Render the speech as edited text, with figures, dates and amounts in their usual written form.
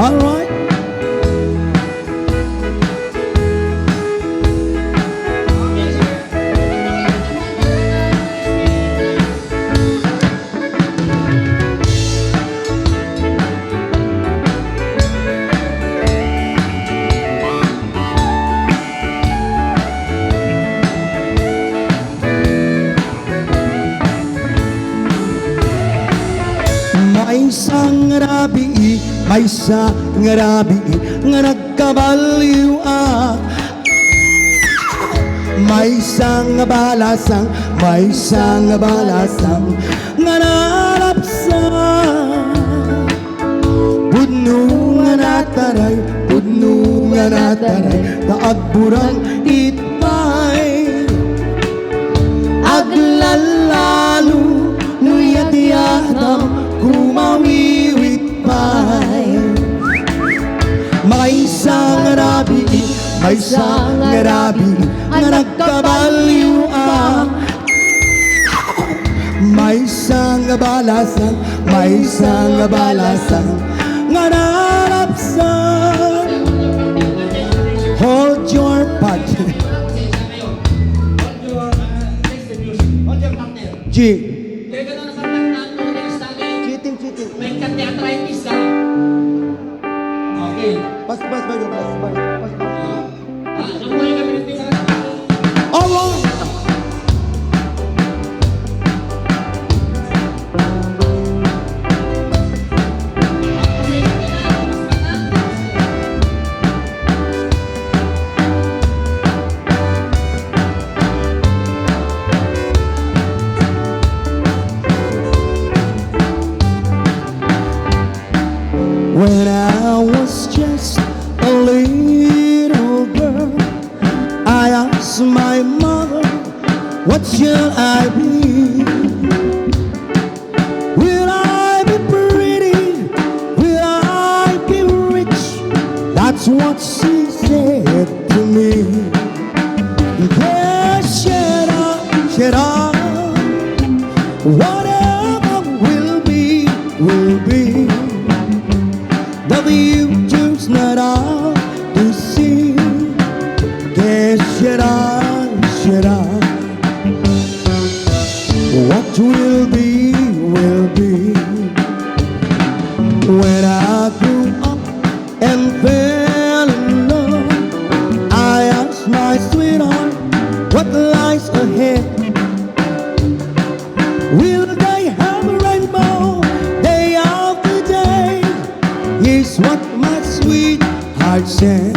All right. May isang rabi, may isang rabi nga nagkabaliw may isang balasang, may isang balasang nga narapsan. Pudno nga nataray, pudno nga nataray, taagburang itmay. Aglalalo, nuyat-yatam, kumawiwit pa'y. May isang rabi, may isang rabi nga nagkabaliw may isang balasang, may isang balasang nga narapsan. Hold your pot. G. Cheating. May ka-theatritis ka. Okay. Pas. Ano mo yung gamitin mo? All right. When I was just a little girl, I asked my mother, what shall I be? Will I be pretty? Will I be rich? That's what she said to me. Yes, should I, whatever will be, will be. The future's not out to see. Guess should I? What will be, will be. When I grew up and fell in love, I asked my sweetheart what lies ahead. Will they have a rainbow day after day? Is what my sweetheart said.